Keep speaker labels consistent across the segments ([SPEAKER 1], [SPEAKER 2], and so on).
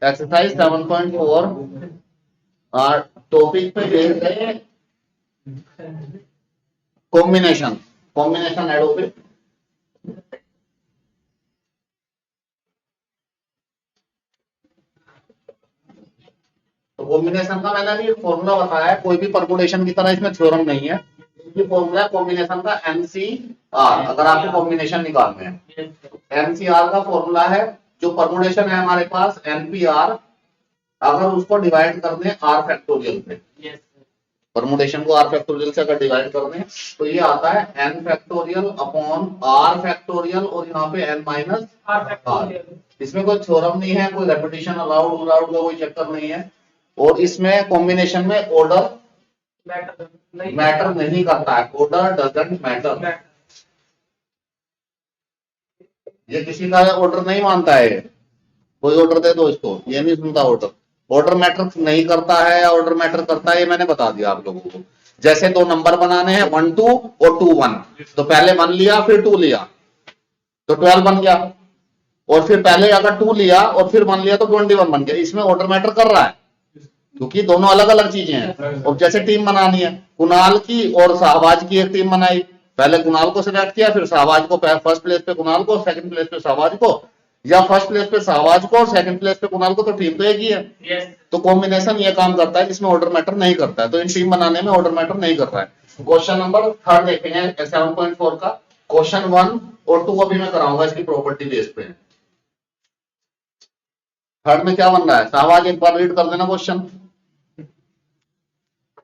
[SPEAKER 1] Exercise 7.4 और topic पे देख रहे हैं कॉम्बिनेशन एडोबे। तो कॉम्बिनेशन का मैंने अभी फॉर्मूला बताया है, कोई भी परमुटेशन की तरह इसमें थ्योरम नहीं है। ये फॉर्मूला कॉम्बिनेशन का एमसीआर, अगर आपको कॉम्बिनेशन निकालने हैं एमसीआर का फॉर्मूला है। जो परमुटेशन है हमारे पास एनपीआर, अगर उसको डिवाइड कर दें आर फैक्टोरियल पे, परमुटेशन को आर फैक्टोरियल से अगर डिवाइड कर दें तो ये आता है N factorial upon R factorial और यहाँ पे एन माइनस आर। इसमें कोई थ्योरम नहीं है, कोई रेपिटेशन अलाउड का कोई चक्कर नहीं है। और इसमें कॉम्बिनेशन में ऑर्डर मैटर नहीं करता है, ऑर्डर डजंट मैटर। ये किसी का ऑर्डर नहीं मानता है, कोई ऑर्डर दे दो इसको, ये नहीं सुनता ऑर्डर। ऑर्डर मैटर नहीं करता है या ऑर्डर मैटर करता है, ये मैंने बता दिया आप लोगों को। जैसे दो नंबर बनाने हैं 1 2 और 2 1, तो पहले 1 लिया फिर 2 लिया तो 12 बन गया, और फिर पहले अगर 2 लिया और फिर 1 लिया तो 21 बन गया। इसमें ऑर्डर मैटर कर रहा है क्योंकि दोनों अलग अलग चीजें हैं। और जैसे टीम बनानी है, कुणाल की और शाहबाज की एक टीम बनाई, पहले कुणाल को सिलेक्ट किया फिर शाहबाज को, फर्स्ट प्लेस पे कुणाल को, सेकंड प्लेस पे शाहबाज को, या फर्स्ट प्लेस पे शाहबाज को और सेकंड प्लेस पे कुणाल को, तो टीम तो एक ही है। तो कॉम्बिनेशन ये काम करता है जिसमें ऑर्डर मैटर नहीं करता है, तो इन टीम बनाने में ऑर्डर मैटर नहीं कर रहा है। क्वेश्चन नंबर 3 देखेंगे 7.4 का। क्वेश्चन 1 और 2 अभी मैं कराऊंगा इसकी प्रॉपर्टी बेस पे। थर्ड में क्या बन रहा है, शाहबाज एक बार रीड कर देना question.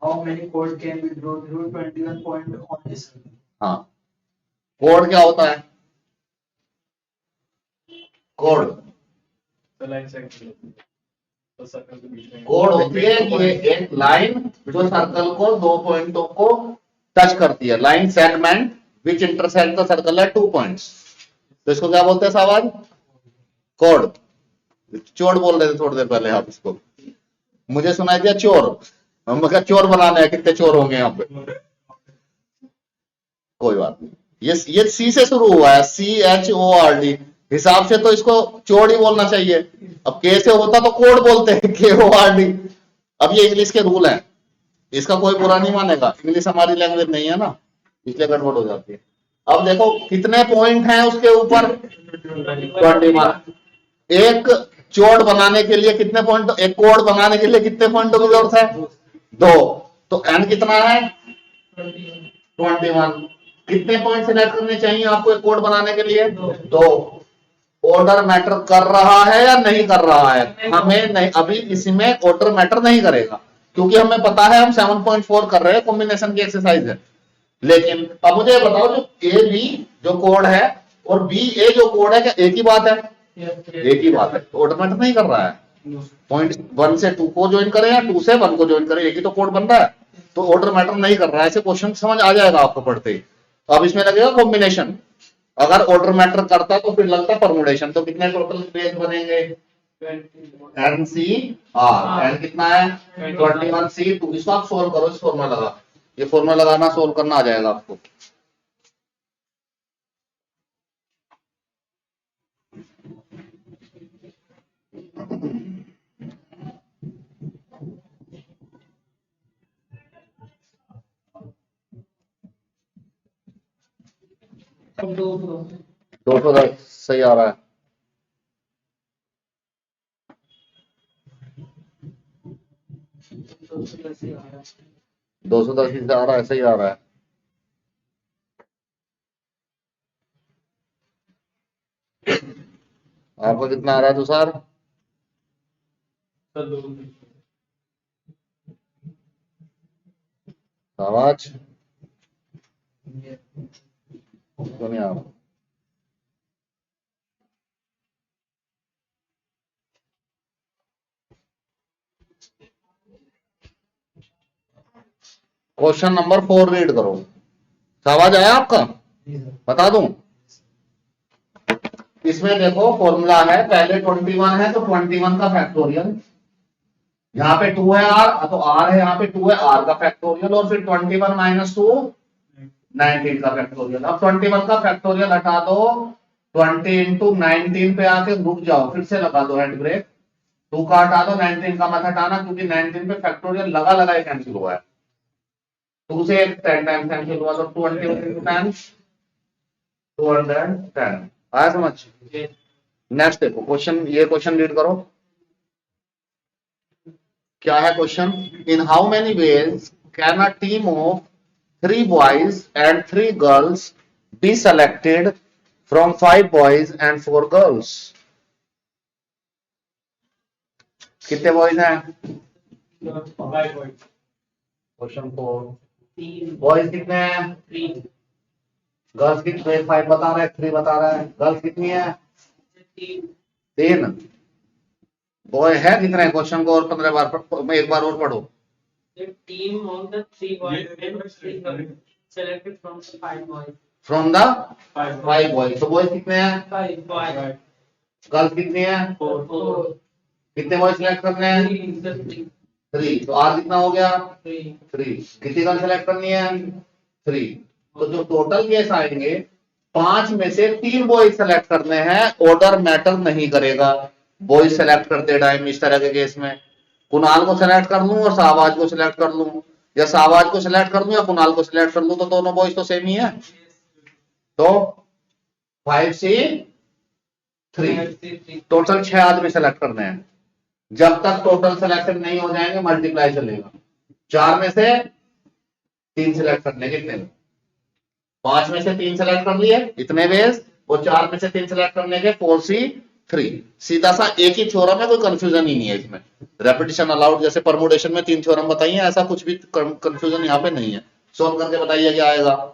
[SPEAKER 2] How many code can be drawn through 21 point on this?
[SPEAKER 1] हाँ, कोड क्या होता है? कोड कोड होती है ये एक लाइन जो सर्कल को दो पॉइंटों को टच करती है, line segment which intersect the circle eight 2 points. तो इसको क्या बोलते हैं शाहबाज? कोड। चोर बोल रहे थे थोड़ी देर पहले आप इसको, मुझे सुनाई दिया चोर। हम क्या चोर बनाने हैं, कितने चोर होंगे यहाँ पे? कोई बात नहीं, ये सी से शुरू हुआ है, CHORD हिसाब से तो इसको चोर ही बोलना चाहिए। अब के से होता तो कोड बोलते हैं, KORD। अब ये इंग्लिश के रूल हैं, इसका कोई बुरा नहीं मानेगा, इंग्लिश हमारी लैंग्वेज नहीं है ना, इसलिए गड़बड़ हो जाती है। अब देखो कितने पॉइंट हैं उसके ऊपर, 21। एक चोर बनाने के लिए कितने पॉइंट, एक कोड बनाने के लिए कितने पॉइंटों की जरूरत है? 2। तो एन कितना है? 21। कितने पॉइंट सिलेक्ट करने चाहिए आपको एक कोड बनाने के लिए? 2। ऑर्डर मैटर कर रहा है या नहीं कर रहा है? हमें नहीं, अभी इसमें ऑर्डर मैटर नहीं करेगा क्योंकि हमें पता है हम 7.4 कर रहे हैं, कॉम्बिनेशन की एक्सरसाइज है। लेकिन अब मुझे बताओ, जो ए बी जो कोड है और बी ए जो कोड है, क्या एक ही बात है? एक ही बात है, तो ऑर्डर मैटर नहीं कर रहा है। पॉइंट 1 से 2 को ज्वाइन करें या 2 से 1 को ज्वाइन करें, एक ही तो कोड बन रहा है, तो ऑर्डर मैटर नहीं कर रहा है। ऐसे क्वेश्चन समझ आ जाएगा आपको पढ़ते ही। अब इसमें लगेगा कॉम्बिनेशन, अगर ऑर्डर मैटर करता तो फिर लगता परमुटेशन। तो कितने टोटल पेज बनेंगे? NCR, एन कितना है? 21C2। इसको आप सोल्व करो, इस फॉर्मूला लगा, ये फॉर्मूला लगाना, सोल्व करना आ जाएगा आपको। दो सौ सही आ रहा है। दो सौ 10 आ रहा है, सही आ रहा है। आपको कितना आ रहा है तुषार? आवाज क्यों नहीं आ रहा? क्वेश्चन नंबर 4 रीड करो। आवाज आया आपका? बता दूं, इसमें देखो फॉर्मूला है, पहले 21 है तो 21 का फैक्टोरियल, यहाँ पे 2 है r तो r है, यहाँ पे 2 है r का फैक्टोरियल, और फिर 21 माइनस 2 19 का फैक्टोरियल। अब 21 का फैक्टोरियल हटा दो, 20 इंटू 19 पे आके रुक जाओ, फिर से लगा दो हैंड ब्रेक। 2 का हटा दो, 19 का मत हटाना, क्योंकि 19 पे फैक्टोरियल लगा लगा ही कैंसिल हुआ है। 2 से 10 टाइम्स कैंसिल हुआ, तो 20 into 10 210 आया समझ। नेक्स्ट देखो क्वेश्चन, ये क्वेश्चन रीड करो। क्या है question? In how many ways can a team of 3 boys and 3 girls be selected from 5 boys and 4 girls? कितने बॉयज हैं? क्वेश्चन 4। बॉयज कितने हैं?
[SPEAKER 2] 3
[SPEAKER 1] गर्ल्स कितने? 5 बता रहा है, 3 बता रहा है। गर्ल्स कितनी है? 3। बॉय है कितने? क्वेश्चन को और 15 बार मैं एक बार और पढ़ो।
[SPEAKER 2] The team of the 3 boys and 3 girls selected from the 5 boys.
[SPEAKER 1] From the 5 boys. तो बॉयज कितने हैं?
[SPEAKER 2] 5 boys.
[SPEAKER 1] गर्ल्स कितनी है?
[SPEAKER 2] 4.
[SPEAKER 1] कितने बॉयज सिलेक्ट करने हैं? 3। तो आर कितना हो गया? 3। कितनी गर्ल सेलेक्ट करनी है? 3। तो जो टोटल केस आएंगे 5 में से 3 बॉयज सेलेक्ट करने हैं, ऑर्डर मैटर नहीं करेगा। बॉयज सेलेक्ट करते टाइम इस तरह के केस में कुणाल को सेलेक्ट कर लूं और शाहबाज को सेलेक्ट कर लूं, या शाहबाज को सेलेक्ट कर लूं या कुणाल को सेलेक्ट कर लूं, तो दोनों बॉयज तो सेम ही है। तो 5C 3 टोटल 6 आदमी सेलेक्ट करने हैं। जब तक टोटल सिलेक्शन नहीं हो जाएंगे मल्टीप्लाई चलेगा। 4 में से 3 सिलेक्ट करने कितने? 5 में से 3 सिलेक्ट कर लिए इतने वेज, और 4 में से 3 सिलेक्ट करने के 4C 3। सीधा सा एक ही थ्योरम है, कोई कंफ्यूजन ही नहीं है इसमें। रेपिटेशन अलाउड, जैसे परमुटेशन में 3 थ्योरम बताइए, ऐसा कुछ भी कंफ्यूजन यहाँ पे नहीं है। सोल्व करके बताइए क्या आएगा।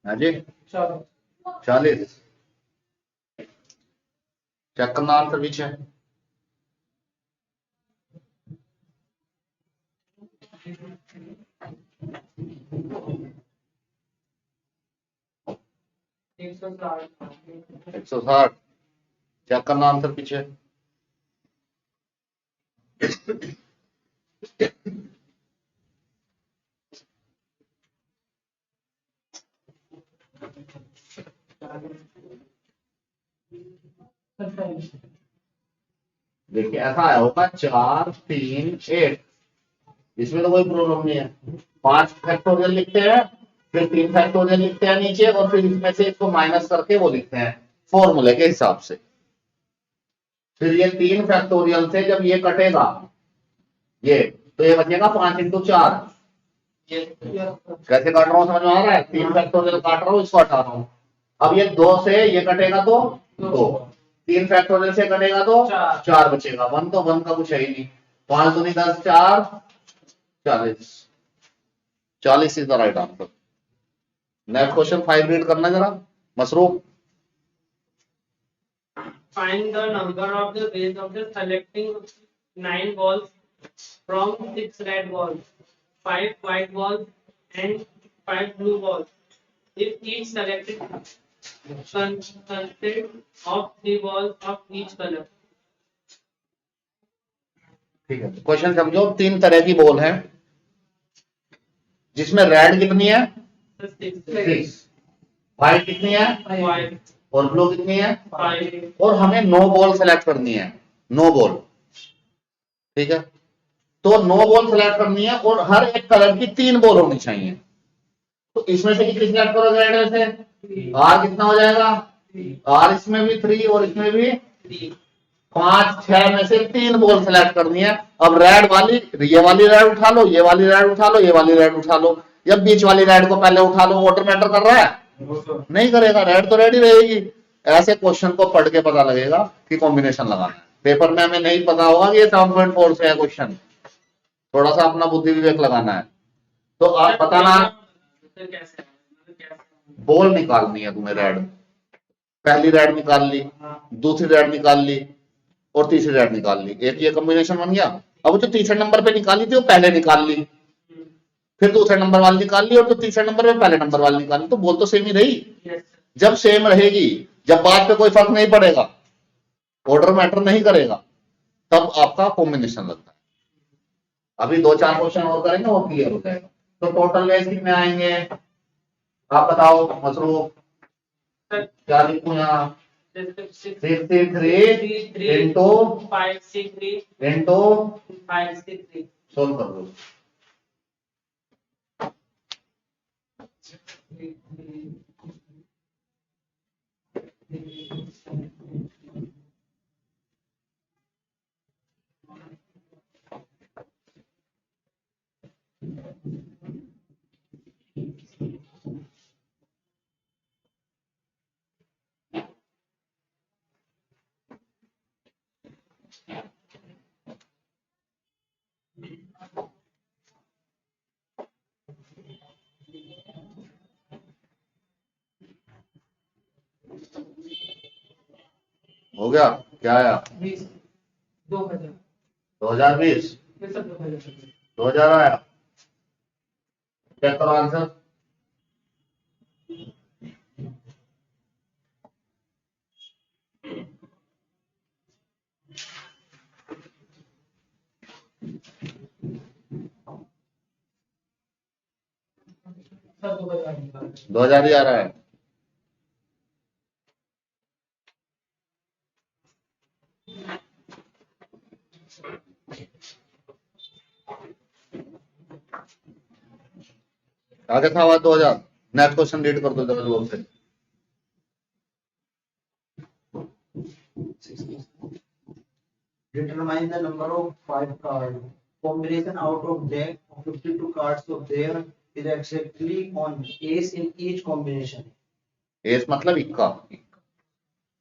[SPEAKER 1] हाँ जी 40। चेक करना आंसर पीछे।
[SPEAKER 2] एक सौ साठ
[SPEAKER 1] 160। चेक करना आंसर पीछे। देखिए ऐसा आया होगा 4 3 8, इसमें तो कोई प्रॉब्लम नहीं है। 5 फैक्टोरियल लिखते हैं, फिर 3 फैक्टोरियल लिखते हैं नीचे, और फिर इसमें से इसको माइनस करके वो लिखते हैं फॉर्मूले के हिसाब से। फिर ये 3 फैक्टोरियल से जब ये कटेगा ये, तो ये बचेगा 5 into 4। कैसे काट रहा हूँ समझ में आ रहा है? 3 फैक्टोरियल काट रहा हूँ, इसको हटा रहा हूँ। अब ये 2 से ये कटेगा तो 2, 3 फैक्टोरियल से कटेगा तो 4 बचेगा। 1 तो 1 का कुछ है ही नहीं। 5 दूनी 10 4 40। 40 is the right answer. Next question 5 read करना जरा मसरूफ।
[SPEAKER 2] Find the number of the ways of the selecting 9 balls from 6 red balls, 5 white balls, and 5 blue balls. If each selected consisted of 3 balls of each color.
[SPEAKER 1] ठीक है, question समझो। 3 तरह की ball है, जिसमें रेड कितनी है? 6। व्हाइट कितनी है?
[SPEAKER 2] White,
[SPEAKER 1] और ब्लू कितनी है?
[SPEAKER 2] 5.
[SPEAKER 1] और हमें 9 बॉल सेलेक्ट करनी है। 9 बॉल, ठीक है। तो 9 बॉल सेलेक्ट करनी है और हर एक कलर की 3 बॉल होनी चाहिए। तो इसमें से कितनी सेलेक्ट करोगे? रेड में से आर कितना हो जाएगा? आर इसमें भी 3 और इसमें भी 5 6 में से 3 बॉल सेलेक्ट करनी है। अब रेड वाली, ये वाली रेड उठा लो, ये वाली रेड उठा लो, ये वाली रेड उठा लो, या बीच वाली रेड को पहले उठा लो। वाटर मैटर कर रहा है? नहीं करेगा, रेड तो रेड ही रहेगी। ऐसे क्वेश्चन को पढ़ के पता लगेगा कि कॉम्बिनेशन लगाना है। पेपर में हमें नहीं पता होगा कि ये 7.4 से है क्वेश्चन, थोड़ा सा अपना बुद्धि विवेक लगाना है। तो आप बताना, बॉल निकालनी है तुम्हें। रेड, पहली रेड निकाल ली, दूसरी रेड निकाल ली, और तीसरी रेड निकाल ली। एक ये कॉम्बिनेशन बन गया। अब जो तीसरे नंबर पे निकाली थी वो पहले निकाल ली, फिर दूसरे नंबर वाली निकाल ली, और जो तीसरे नंबर पे पहले नंबर वाली निकाली। तो बॉल तो सेम ही रही। जब सेम रहेगी जब बात पे कोई फर्क नहीं पड़ेगा, ऑर्डर मैटर नहीं करेगा, तब आपका कॉम्बिनेशन लगता है। अभी 2-4 क्वेश्चन और करेंगे और क्लियर हो जाएगा। तो टोटल वेज कितने आएंगे आप बताओ मसरूफ, क्या लिखूं यहाँ? 63 इंटू
[SPEAKER 2] 563
[SPEAKER 1] सोल्व कर दो। हो गया? क्या आया?
[SPEAKER 2] 2000
[SPEAKER 1] 2020
[SPEAKER 2] ये सब 2000
[SPEAKER 1] 2000 आया। चेक करो आंसर।
[SPEAKER 2] सब 2000
[SPEAKER 1] 2000 ही आ रहा है। आगे था आवाज 2000। नेक्स्ट क्वेश्चन रीड कर दो जरा जोर से।
[SPEAKER 3] Determine the number of 5 cards. Combination out of deck of 52 cards of there is exactly on ace in each combination.
[SPEAKER 1] S मतलब इक्का।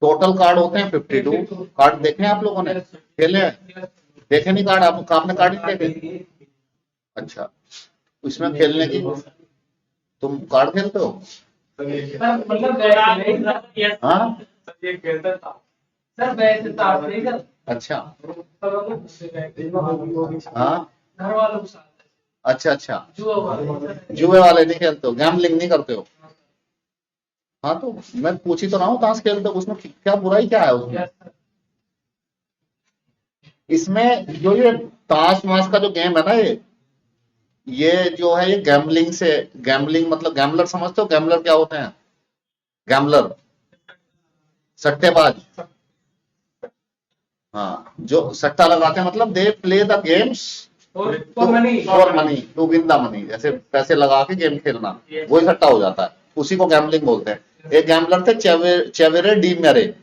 [SPEAKER 1] टोटल कार्ड होते हैं 52 कार्ड। देखे आप लोगों ने? खेले हैं? देखे नहीं कार्ड? आपने कार्ड नहीं देखे? अच्छा, इसमें खेलने की तुम कार्ड खेलते हो?
[SPEAKER 2] मतलब
[SPEAKER 1] हाँ
[SPEAKER 2] ये खेलता था सर, वैसे था नहीं सर।
[SPEAKER 1] अच्छा
[SPEAKER 2] हाँ,
[SPEAKER 1] हाँ
[SPEAKER 2] घर वालों के साथ।
[SPEAKER 1] अच्छा अच्छा,
[SPEAKER 2] जुआ
[SPEAKER 1] वाले नहीं खेलते हो, गैम्बलिंग नहीं करते हो? हाँ तो मैं पूछ ही तो रहा हूँ ताश खेलते हो, उसमें क्या बुराई क्या है उसमें? इसमें जो ये ताश माश का जो गेम है ना, ये जो है ये गैम्बलिंग से, गैम्बलिंग मतलब गैम्बलर समझते हो? गैम्बलर क्या होते हैं? गैम्बलर सट्टेबाज। हाँ, जो सट्टा लगाते हैं मतलब they play the games for money to win the money. जैसे पैसे लगा के गेम खेलना, वही सट्टा हो जाता है, उसी को गैम्बलिंग बोलते हैं। एक गैम्बलर थे चेवेरे डी मेरे,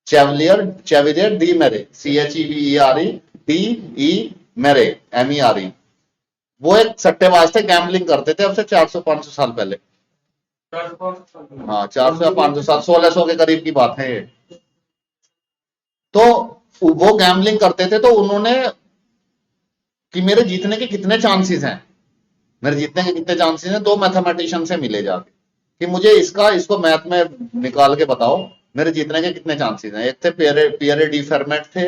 [SPEAKER 1] चेविलियर डी मेरे, CHEVERE DE मेरे MERE। वो एक सट्टेबाज थे, गैम्बलिंग करते थे अब से 400-500 साल पहले। हाँ 400 या 500 साल, 1600 के करीब की बात है ये। तो वो गैम्बलिंग करते थे, तो उन्होंने कि मेरे जीतने के कितने चांसेस हैं, मेरे जीतने के कितने चांसेस हैं, 2 मैथमेटिशियन से मिले जाके कि मुझे इसको मैथ में निकाल के बताओ मेरे जीतने के कितने चांसेस हैं। एक थे पियरे डी फेरमेट थे,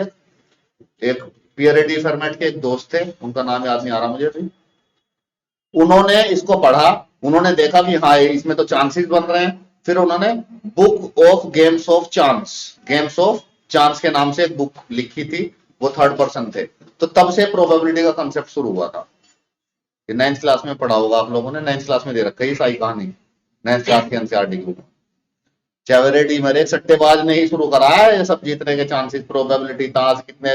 [SPEAKER 1] एक पियरे डी फेरमेट के एक दोस्त थे, उनका नाम याद नहीं आ रहा मुझे अभी। उन्होंने इसको पढ़ा, उन्होंने देखा कि हाँ इसमें तो चांसेस बन रहे हैं। फिर उन्होंने book of games of chance के नाम से एक बुक लिखी थी, वो 3rd पर्सन थे। तो तब से प्रोबेबिलिटी का कंसेप्ट शुरू हुआ था। 9th क्लास में पढ़ा होगा आप लोगों ने, 9th क्लास में दे रखा है सारी कहानी, 9th क्लास के एनसीईआरटी ग्रुप में। चेवेरेडी मेरे सट्टेबाज ने ही शुरू करा है ये सब जीतने के चांसेस, प्रोबेबिलिटी, ताश कितने,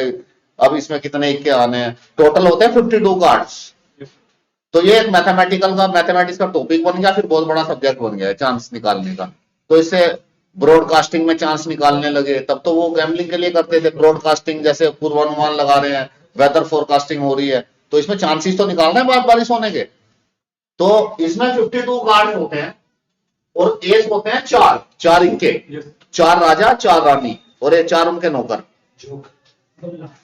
[SPEAKER 1] अब इसमें कितने इक्के आने हैं, टोटल होते हैं 52 कार्ड्स। तो ये एक मैथमेटिक्स का टॉपिक बन गया, फिर बहुत बड़ा सब्जेक्ट बन गया है चांस निकालने का। तो इससे ब्रॉडकास्टिंग में चांस निकालने लगे। तब तो वो गैम्बलिंग के लिए करते थे, ब्रॉडकास्टिंग जैसे पूर्वानुमान लगा रहे हैं, वेदर फोरकास्टिंग हो रही है, तो इसमें चांसेस तो निकालना है बारिश होने के। तो इसमें 52 कार्ड होते हैं और एस होते हैं 4 इक्के, 4 राजा 4 रानी और ये 4 उनके नौकर।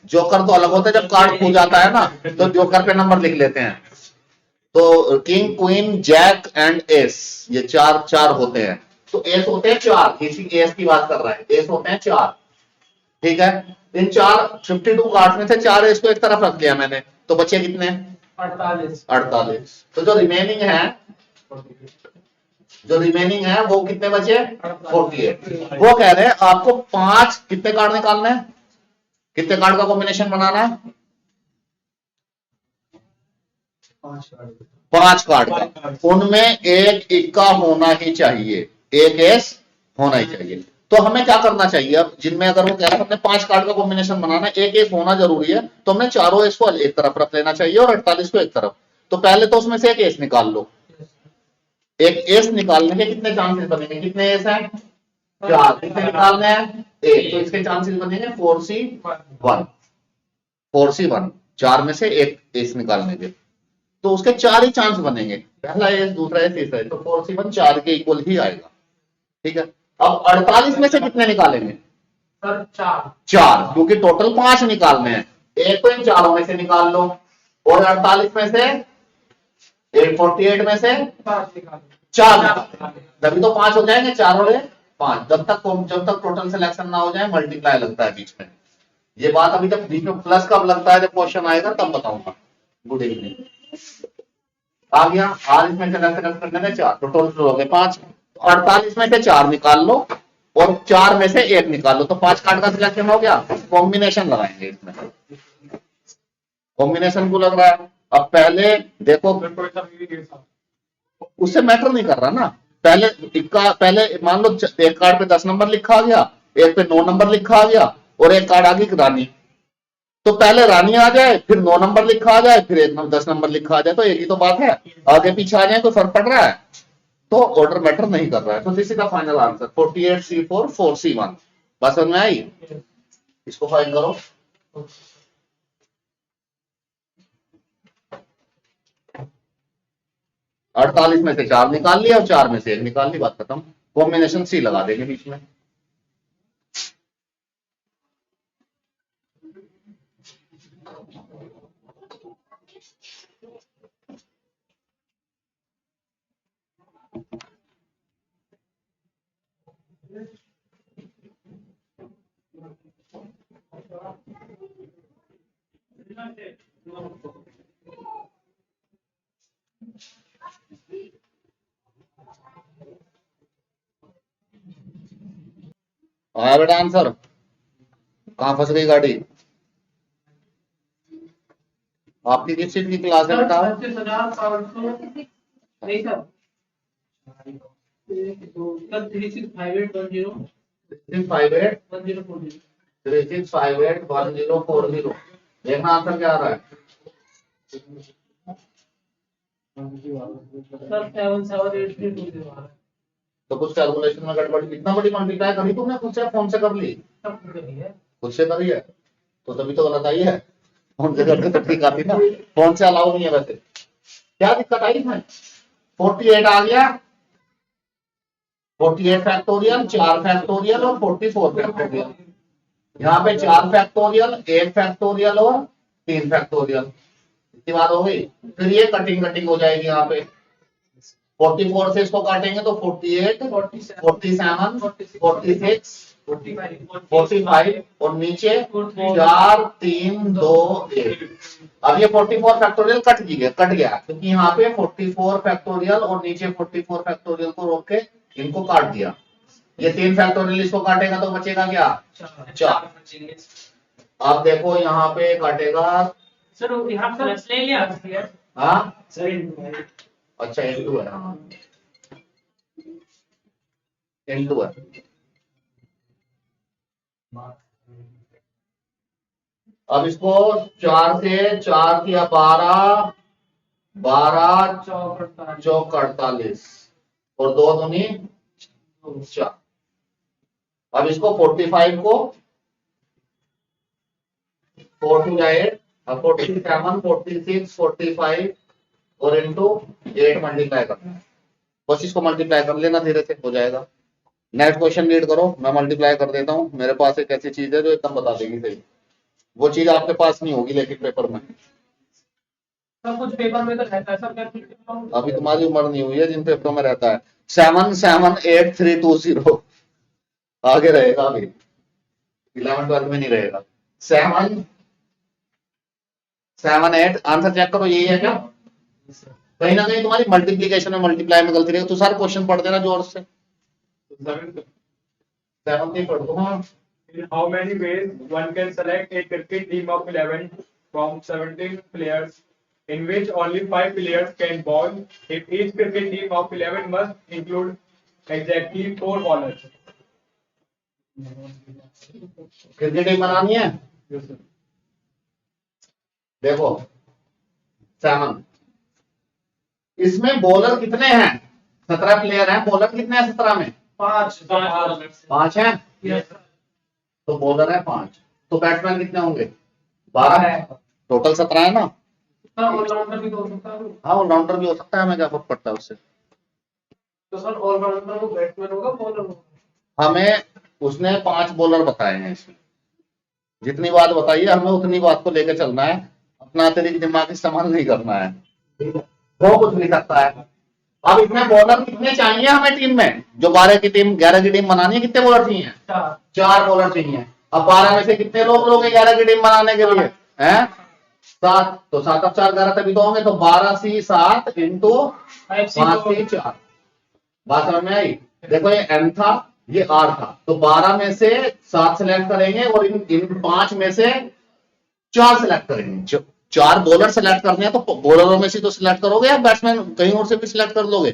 [SPEAKER 1] जोकर तो अलग होता है, जब कार्ड खो जाता है ना तो जोकर पे नंबर लिख लेते हैं। तो king queen jack and ace, ये 4 होते हैं। तो एस होते हैं 4, इसी एस की बात कर रहा है, एस होते हैं 4, ठीक है। इन 52 कार्ड में से 4 एस को एक तरफ रख दिया मैंने, तो बचे कितने? 48। तो जो रिमेनिंग है जो रिमेनिंग है वो कितने बचे? 48। वो कह रहे हैं आपको 5 कितने कार्ड निकालने हैं, कितने कार्ड का कॉम्बिनेशन बनाना है? 5 कार्ड का, उनमें एक इक्का होना ही चाहिए, एक एस होना ही चाहिए। तो हमें क्या करना चाहिए अब, जिनमें अगर वो कह रहा है हमने 5 कार्ड का कॉम्बिनेशन बनाना है, एक एस होना जरूरी है, तो हमने चारों एस को एक तरफ रख लेना चाहिए और 48 को एक तरफ। तो पहले तो उसमें से एक एस निकाल लो। एक एस निकालने के कितने चांसेस बनेंगे, कितने एस हैं? 4। कितने निकालने हैं? एक। तो इसके चांसेस बनेंगे 4C1, 4C1, 4 में से एक एस निकालने के, तो उसके 4 ही चांस बनेंगे, पहला एस, दूसरा एस, तीसरा एस, तो 4C1 4 के इक्वल ही आएगा। ठीक है, अब 48 में से कितने निकालेंगे?
[SPEAKER 2] सर 4,
[SPEAKER 1] 4, क्योंकि टोटल 5 निकालने हैं, एक तो इन चारों में से निकाल लो, और 48 में से 48 में से
[SPEAKER 2] 5 निकालो,
[SPEAKER 1] 4, तभी तो 5 हो जाएंगे, 4 और 5। जब तक टोटल सिलेक्शन ना हो जाए मल्टीप्लाई लगता है बीच में। ये बात अभी जब बीच में प्लस कब लगता है, जब क्वेश्चन आएगा तब बताऊंगा। Good evening. आ गया, आज इसमें से सेलेक्ट करने में 4, तो टोटल हो गए 5। 48 में से 4 निकाल लो और 4 में से 1 निकाल लो, तो 5 कार्ड का सिलेक्शन हो गया। कॉम्बिनेशन लगाएंगे इसमें, कॉम्बिनेशन को लग रहा है। अब पहले देखो, उससे मैटर नहीं कर रहा ना, पहले मान लो एक कार्ड पे 10 नंबर लिखा गया, एक पे 9 नंबर लिखा गया, और एक कार्ड आ गई रानी, तो पहले रानी आ जाए, फिर 9 नंबर लिखा आ जाए, फिर 10 नंबर लिखा आ जाए, तो एक ही तो बात है। आगे पीछे आ जाए तो फर्क पड़ रहा है, तो ऑर्डर मैटर नहीं कर रहा है। तो this is the final answer 48C4 4C1। बात समझ में आई? इसको फाइंड करो। अड़तालीस में से 4 निकाल लिया और 4 में से 1 निकाल ली, बात खत्म। कॉम्बिनेशन सी लगा देंगे बीच में। आया बेटा आंसर? कहां फंस गई गाड़ी? आपकी किस चीज की क्लास है बेटा?
[SPEAKER 2] 25,500 नहीं सर, 365810
[SPEAKER 1] 3658 36581040। देखना आंसर क्या आ रहा है।
[SPEAKER 2] सर 778320 आ रहा है।
[SPEAKER 1] तो कुछ कैलकुलेशन में गड़बड़ी, कितना बड़ी मल्टीप्लाई करी तुमने खुद से, फोन से कर ली?
[SPEAKER 2] सब कुछ नहीं है,
[SPEAKER 1] खुद से करी है तो तभी तो गलत आई है। फोन से करके तो ठीक आती ना, फोन से अलाउ नहीं है वैसे। क्या दिक्कत आई इसमें? 48 आ गया, 48 फैक्टोरियल, 4 फैक्टोरियल और 44 फैक्टोरियल। यहाँ पे 4 फैक्टोरियल, 1 फैक्टोरियल और 3 फैक्टोरियल। इतनी बात हो गई। फिर ये कटिंग हो जाएगी यहाँ पे, 44 से इसको काटेंगे तो 48, 47, 46, 45 और नीचे 4 3 2 1। अब ये 44 फैक्टोरियल कट गया, क्योंकि यहाँ पे 44 फैक्टोरियल और नीचे 44 फैक्टोरियल को रोक के इनको काट दिया। ये 3 फैक्टोरियल इसको काटेगा तो बचेगा क्या? 4। अब देखो यहाँ पे काटेगा,
[SPEAKER 2] सर यहाँ प्लस ले लिया।
[SPEAKER 1] हाँ
[SPEAKER 2] सर
[SPEAKER 1] अच्छा इंटू है, हाँ इंटू है। अब इसको 4 से 4 किया 12, 12 चौक 48 और 2 दूनी 4। अब इसको 45 को 4 टू 8, 47, 46, 45 और इंटू 8 मल्टीप्लाई करना है। बस इसको मल्टीप्लाई कर लेना, धीरे से हो जाएगा। नेक्स्ट क्वेश्चन रीड करो, मैं मल्टीप्लाई कर देता हूँ। मेरे पास एक ऐसी चीज है जो एकदम बता देगी सही, वो चीज आपके पास नहीं होगी लेकिन पेपर में।
[SPEAKER 2] सब कुछ पेपर में तो रहता है सर, क्या
[SPEAKER 1] अभी तुम्हारी उम्र नहीं हुई है जिन पेपरों में रहता है। 778320 आगे रहेगा, अभी 11 12 में नहीं रहेगा। 7 7 8 आंसर चेक करो, यही है क्या? कहीं ना कहीं तुम्हारी मल्टीप्लीकेशन में मल्टीप्लाई में गलती रहेगी। तो सारे क्वेश्चन पढ़ देना जोर से। 7th ही पढ़ दो। हाँ,
[SPEAKER 4] In how many ways one can select a cricket team of 11 from 17 players, in which only 5 players can bowl, if each cricket team of 11 must include exactly 4 bowlers?
[SPEAKER 1] Cricket team बनानी है।
[SPEAKER 4] Yes, sir.
[SPEAKER 1] देखो 7, इसमें bowler कितने हैं? 17 player हैं। Bowler कितने हैं 17 में? 5 हैं। तो बॉलर है 5, तो बैट्समैन कितने होंगे? 12 है। टोटल 17 है ना।
[SPEAKER 2] ऑलराउंडर भी हो सकता है।
[SPEAKER 1] हाँ, ऑलराउंडर भी हो सकता है, हमें क्या फर्क पड़ता है उससे।
[SPEAKER 2] तो सर ऑलराउंडर वो बैट्समैन होगा बॉलर होगा?
[SPEAKER 1] हमें उसने 5 बॉलर बताए हैं इसमें। जितनी बात बताइए हमें उतनी बात को लेकर चलना है, अपना अतिरिक्त दिमाग इस्तेमाल नहीं करना है। वो कुछ नहीं सकता है। अब इसमें बॉलर कितने चाहिए हमें टीम में? जो 12 की टीम 11 की टीम बनानी है, कितने बॉलर चाहिए? 4 बॉलर चाहिए। अब 12 में से कितने लोग लोगे 11 की टीम बनाने के लिए? हैं 7। तो 7 अब 4 11 तभी तो होंगे। तो 12 C 7 इंटू 5 C 4। बात समझ में आई? देखो ये M था, ये R था। तो 12 में से 7 सिलेक्ट करेंगे और इन 5 में से 4 सिलेक्ट करेंगे। 4 बॉलर सिलेक्ट करने हैं, तो बॉलरों में से तो सिलेक्ट करोगे या बैट्समैन कहीं और से भी सिलेक्ट कर लोगे?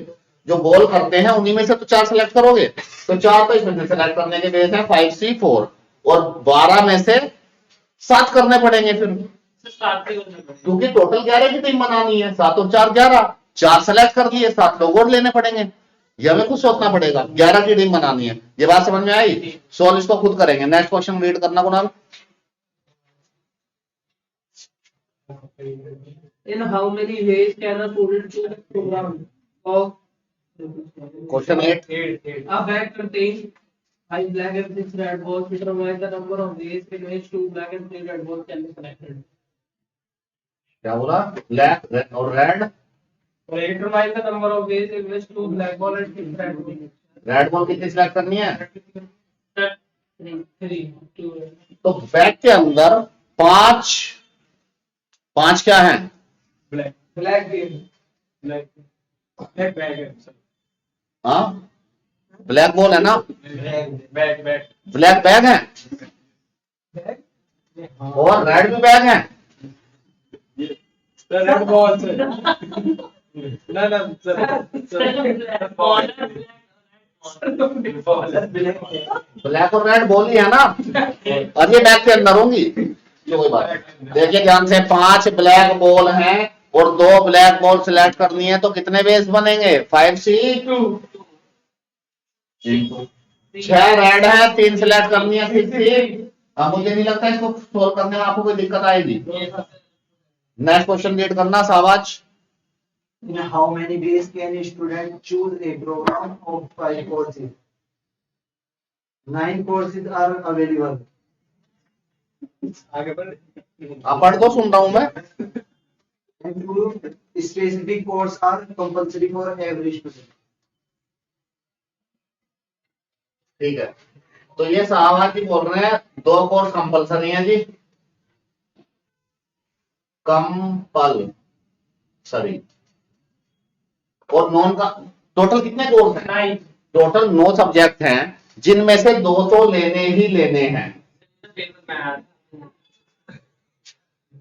[SPEAKER 1] जो बॉल करते हैं उन्हीं में से तो 4 सिलेक्ट करोगे। तो 4 तो इसमें से सिलेक्ट करने के बेस है 5 C 4 और 12 में से 7 करने पड़ेंगे फिर, क्योंकि टोटल 11 की टीम बनानी है। 7 और 4 11, 4 सेलेक्ट कर दिए, 7 लोग और लेने पड़ेंगे। ये हमें कुछ सोचना पड़ेगा। 11 की टीम बनानी है। ये बात समझ में आई? सॉल्व इसको खुद करेंगे। नेक्स्ट क्वेश्चन रीड करना Kunal.
[SPEAKER 2] In how many ways can a student choose a program of
[SPEAKER 1] question 8।
[SPEAKER 2] a bag contains 5 black and 6 red balls? Determine the number of ways in which 2 black and 3 red balls can be selected.
[SPEAKER 1] क्या बोला? Black और red.
[SPEAKER 2] Determine the number of ways in which 2 black balls and 6 red balls.
[SPEAKER 1] Red ball कितनी select करनी है?
[SPEAKER 2] 3, 2.
[SPEAKER 1] तो bag के अंदर 5 क्या है?
[SPEAKER 2] Black game.
[SPEAKER 4] Black bag है sir.
[SPEAKER 1] हाँ, ब्लैक बॉल है ना।
[SPEAKER 4] Bag.
[SPEAKER 1] ब्लैक बैग है और रेड भी बैग है।
[SPEAKER 4] Sir, red ball sir. No sir.
[SPEAKER 1] Black और रेड बॉल ही है ना, और ये बैग के अंदर होंगी। कोई बात नहीं। देखिए ध्यान से, 5 ब्लैक बॉल हैं और 2 ब्लैक बॉल सिलेक्ट करनी है, तो कितने बेस बनेंगे? 5 C 2। 6 रेड है, 3 सिलेक्ट करनी है 6 C। अब मुझे नहीं लगता इसको सोल्व करने में आपको कोई दिक्कत आएगी। नेक्स्ट क्वेश्चन रीड करना शाबाश।
[SPEAKER 3] In how many ways can a student choose a program of 5 courses? 9 courses are available.
[SPEAKER 4] आगे बढ़।
[SPEAKER 1] आप पढ़ दो, सुन रहा हूं मैं।
[SPEAKER 3] And 2 specific courses are compulsory for every student.
[SPEAKER 1] ठीक है, तो ये साहब जी बोल रहे हैं 2 कोर्स कंपलसरी हैं जी। कंपलसरी और नॉन का टोटल कितने कोर्स हैं? टोटल 9 सब्जेक्ट हैं, जिनमें से 2 तो लेने ही लेने हैं।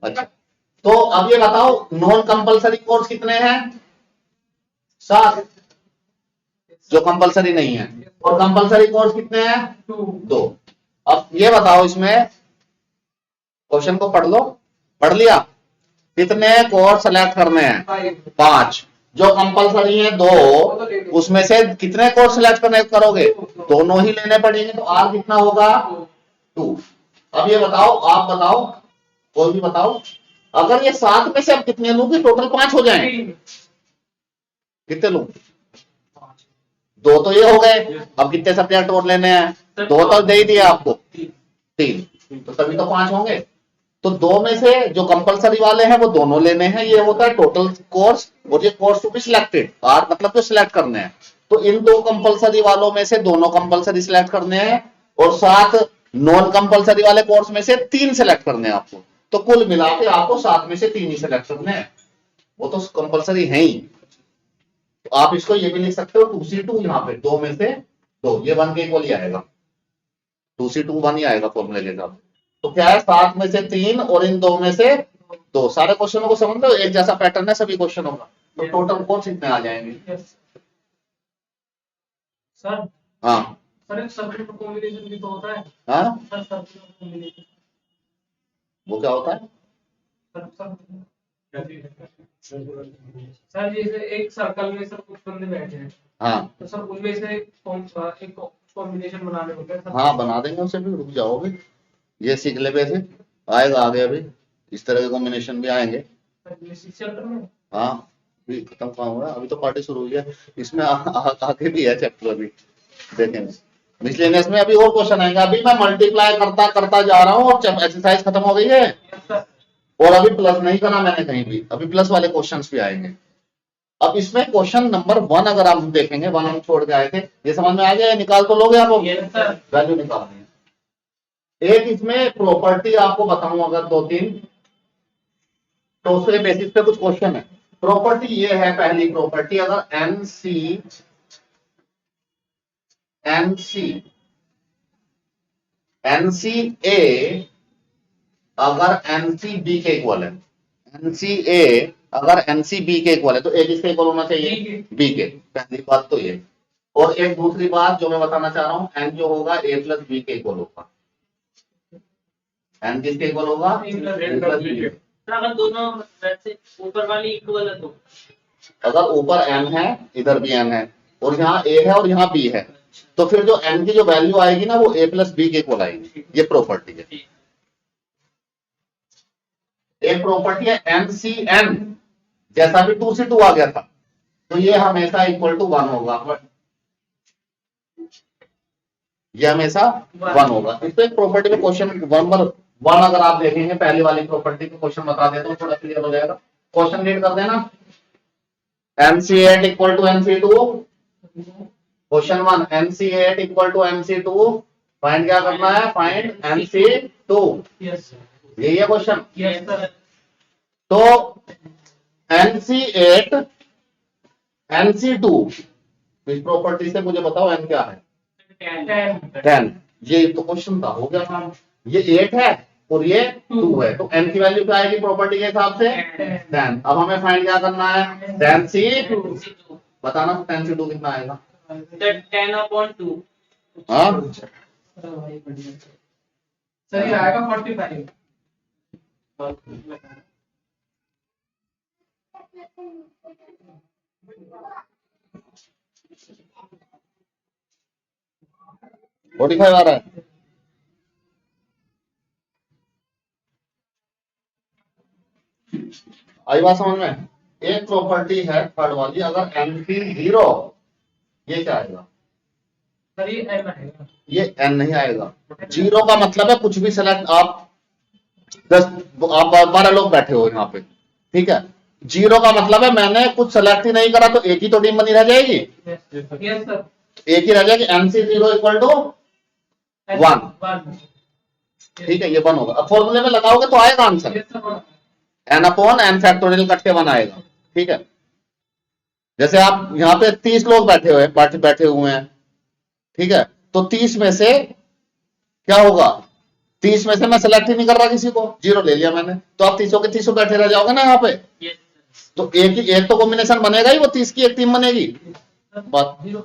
[SPEAKER 1] अच्छा, तो अब ये बताओ नॉन कंपलसरी कोर्स कितने हैं? 7 जो कंपलसरी नहीं है, और कंपलसरी कोर्स कितने हैं? 2। अब ये बताओ, इसमें क्वेश्चन को पढ़ लो। पढ़ लिया? कितने कोर्स सेलेक्ट करने हैं? 5। जो कंपलसरी है 2, उसमें से कितने कोर्स सिलेक्ट करोगे? दोनों ही लेने पड़ेंगे। तो R कितना होगा? 2। अब ये बताओ, आप बताओ, कोई भी बताओ, अगर ये 7 में से अब कितने लूंगी? टोटल 5 हो जाए। कितने लूं? 2 तो ये हो गए। अब कितने सब्जेक्ट और लेने हैं? 2 तो दे ही दिया आपको, 3, तो तभी तो 5 होंगे। तो 2 में से जो कंपलसरी वाले हैं वो दोनों लेने हैं, ये होता है टोटल कोर्स। और ये course to be selected, R मतलब जो सिलेक्ट करने हैं। तो इन 2 कंपलसरी वालों में से दोनों कंपलसरी सिलेक्ट करने हैं, और 7 नॉन कंपलसरी वाले कोर्स में से 3 सिलेक्ट करने हैं आपको। तो कुल मिला के आपको 7 में से 3 ही सिलेक्ट करने हैं, वो तो कंपलसरी है ही। तो आप इसको ये भी लिख सकते हो 2C2 यहाँ पे 2 में से 2, ये 1 के इक्वल ही आएगा, 2C2 1 ही आएगा फॉर्मूले के हिसाब से। तो क्या है 7 में से 3 और इन 2 में से 2। सारे क्वेश्चनों को समझ लो, एक जैसा पैटर्न है सभी क्वेश्चनों का। तो टोटल कौन कितने आ जाएंगे?
[SPEAKER 2] सर
[SPEAKER 1] हाँ
[SPEAKER 2] सर एक सर्किल कॉम्बिनेशन भी तो होता है
[SPEAKER 1] हाँ,
[SPEAKER 2] सर, सर्किल कॉम्बिनेशन
[SPEAKER 1] वो क्या होता है?
[SPEAKER 2] सर जैसे एक सर्कल में सब कुछ बंदे बैठे हैं,
[SPEAKER 1] हाँ
[SPEAKER 2] तो सर उनमें से एक कॉम्बिनेशन बनाने होते हैं सर।
[SPEAKER 1] हाँ बना देंगे उसे भी, रुक जाओगे, ये सीख ले वैसे आएगा आगे, अभी इस तरह के कॉम्बिनेशन भी आएंगे।
[SPEAKER 2] सर ये इस चैप्टर में
[SPEAKER 1] हाँ अभी खत्म कहाँ हुआ, अभी तो पार्टी शुरू हुई है, इसमें आगे भी है चैप्टर अभी देखेंगे। मिसलेनियस में अभी और क्वेश्चन आएंगे, अभी मैं मल्टीप्लाई करता जा रहा हूँ और एक्सरसाइज खत्म हो गई है और अभी प्लस नहीं करा मैंने कहीं भी, अभी प्लस वाले क्वेश्चंस भी आएंगे। अब इसमें क्वेश्चन नंबर 1 अगर आप देखेंगे, 1 हम छोड़ के आए थे, ये समझ में आ गया, निकाल तो लोगे आप, वैल्यू निकालनी है। एक इसमें प्रॉपर्टी आपको बताऊं अगर 2-3, तो उसके बेसिस पे कुछ क्वेश्चन है। प्रॉपर्टी ये है, पहली प्रॉपर्टी, अगर NCA अगर NCB के इक्वल है, NCA अगर NCB के इक्वल है, तो A किसके इक्वल होना चाहिए? B के। पहली बात तो ये, और एक दूसरी बात जो मैं बताना चाह रहा हूं, N जो होगा A प्लस B के इक्वल होगा। N किसके इक्वल होगा? A plus B।
[SPEAKER 2] अगर दोनों वैसे ऊपर वाली इक्वल है तो,
[SPEAKER 1] अगर ऊपर M है, इधर भी M है, और यहाँ A है और यहाँ B है, तो फिर जो N की जो वैल्यू आएगी ना, वो A प्लस B के इक्वल आएगी। ये प्रॉपर्टी है। एक प्रॉपर्टी है NCN, जैसा भी 2C2 आ गया था, तो ये हमेशा इक्वल टू 1 होगा, ये हमेशा 1 होगा। इस पे एक प्रॉपर्टी में क्वेश्चन नंबर 1 अगर आप देखेंगे, पहली वाली प्रॉपर्टी को क्वेश्चन बता देता हूँ, थोड़ा क्लियर हो जाएगा। क्वेश्चन रीड कर देना, NC8 equal to NC2। Question 1, NC8 equal to NC2, find क्या करना है? Find NC2।
[SPEAKER 2] यस
[SPEAKER 1] यही है क्वेश्चन।
[SPEAKER 2] Yes sir.
[SPEAKER 1] तो NC8 NC2, इस प्रॉपर्टी से मुझे बताओ N क्या है? 10। ये तो क्वेश्चन था, हो गया काम। ये 8 है और ये 2 है, तो N की वैल्यू क्या आएगी प्रॉपर्टी के हिसाब से? 10। अब हमें फाइंड क्या करना है? 10C2। बताना 10C2 कितना आएगा?
[SPEAKER 2] 10/2।
[SPEAKER 1] हाँ
[SPEAKER 2] सर ये आएगा 45।
[SPEAKER 1] फोर्टी फाइव आ रहा है। आई बात समझ में? एक प्रॉपर्टी है थर्ड वाली, अगर NP 0, ये क्या आएगा?
[SPEAKER 2] सर ये n आएगा,
[SPEAKER 1] ये N नहीं आएगा। 0 का मतलब है कुछ भी सेलेक्ट, आप 12 लोग बैठे हो यहाँ पे, ठीक है। 0 का मतलब है मैंने कुछ सेलेक्ट ही नहीं करा, तो एक ही तो टीम बनी रह जाएगी।
[SPEAKER 2] Yes sir.
[SPEAKER 1] एक ही रह जाएगी, NC0 इक्वल टू 1, ठीक है, ये 1 होगा। अब फॉर्मूले में लगाओगे तो आएगा आंसर, N/N फैक्टोरियल कट के 1 आएगा, ठीक है। जैसे आप यहाँ पे 30 लोग बैठे हुए हैं, ठीक है, तो 30 में से क्या होगा? 30 में से मैं सेलेक्ट ही नहीं कर रहा किसी को, 0 ले लिया मैंने, तो आप 30 के 30 बैठे रह जाओगे ना यहाँ पे। तो एक तो कॉम्बिनेशन बनेगा ही, वो 30 की एक टीम बनेगी। बात
[SPEAKER 2] 0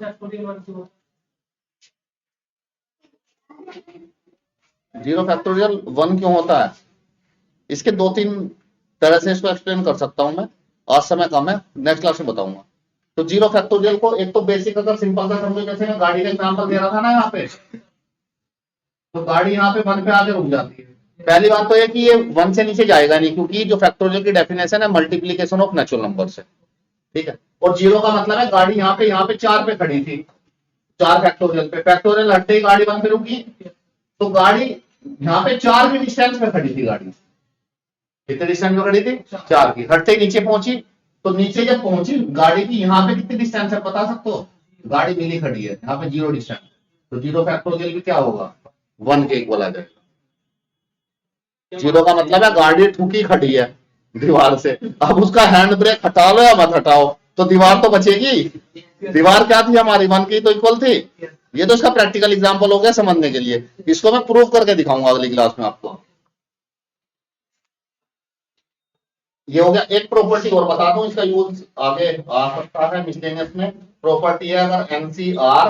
[SPEAKER 2] फैक्टोरियल
[SPEAKER 1] 1 क्यों होता है? इसके 2-3 तरह से इसको एक्सप्लेन कर सकता हूं मैं, आज समय कम है, नेक्स्ट क्लास में बताऊंगा। तो 0 फैक्टोरियल को एक तो बेसिक अगर सिंपल सा समझो, जैसे मैं गाड़ी का एग्जांपल दे रहा था ना यहाँ पे, तो गाड़ी यहाँ पे 1 पे आके रुक जाती है। पहली बात तो ये कि ये 1 से नीचे जाएगा नहीं, क्योंकि जो फैक्टोरियल की डेफिनेशन है मल्टीप्लीकेशन ऑफ नेचुरल नंबर से, ठीक है। और 0 का मतलब है गाड़ी यहाँ पे 4 पे खड़ी थी, 4 फैक्टोरियल पे, फैक्टोरियल हटते ही गाड़ी 1 पे रुकी, तो गाड़ी यहाँ पे 4 की डिस्टेंस पे खड़ी थी गाड़ी। कितने डिस्टेंस में खड़ी थी? 4 की। हटते नीचे पहुंची, तो नीचे जब पहुंची गाड़ी की यहाँ पे कितनी डिस्टेंस है बता सकते हो? गाड़ी मिली खड़ी है, यहाँ पे 0 डिस्टेंस, तो 0 फैक्टोरियल भी क्या होगा? 1 के इक्वल आ जाएगा। 0 का मतलब है गाड़ी ठुकी खड़ी है दीवार से, अब उसका हैंड ब्रेक हटा लो या मत हटाओ, तो दीवार तो बचेगी। दीवार क्या थी हमारी, 1 की तो इक्वल थी। ये तो इसका प्रैक्टिकल एग्जांपल हो गया समझने के लिए, इसको मैं प्रूव करके दिखाऊंगा अगली क्लास में आपको। ये हो गया एक प्रॉपर्टी, और बता दूं इसका यूज आगे आ सकता है मिसलेनियस में। प्रॉपर्टी है अगर एनसीआर,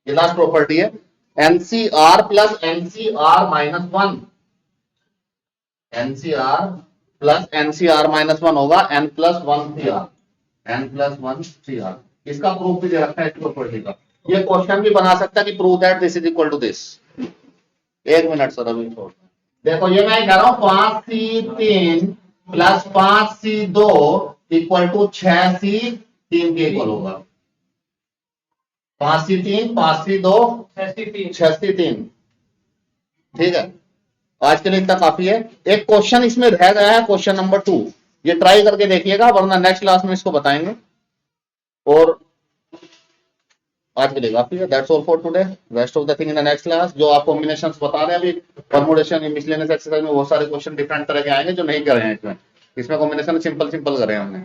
[SPEAKER 1] ये लास्ट प्रॉपर्टी है, nCr plus nCr minus 1, nCr plus nCr minus 1 होगा n plus 1 Cr, n plus 1 Cr. इसका प्रूफ भी दे रखा है इस प्रॉपर्टी का। ये क्वेश्चन भी बना सकता है कि prove that this is equal to this. एक मिनट सर अभी छोड़, देखो ये मैं कह रहा हूं 5C3 plus 5C2 equal to 6C3 के इक्वल होगा। 5C3 5C2 6C3, ठीक है। आज के लिए इतना काफी है। एक क्वेश्चन इसमें रह गया है, क्वेश्चन नंबर 2, ये ट्राई करके देखिएगा, वरना नेक्स्ट क्लास में इसको बताएंगे। और आज के लिए काफी है। That's all for today, rest of the thing in the next class. जो आप कॉम्बिनेशंस बता रहे हैं अभी, परमुटेशन मिसलेनियस एक्सरसाइज में बहुत सारे क्वेश्चन डिफरेंट तरह के आएंगे जो नहीं कर रहे हैं इसमें। इसमें कॉम्बिनेशन सिंपल करे हैं हमने।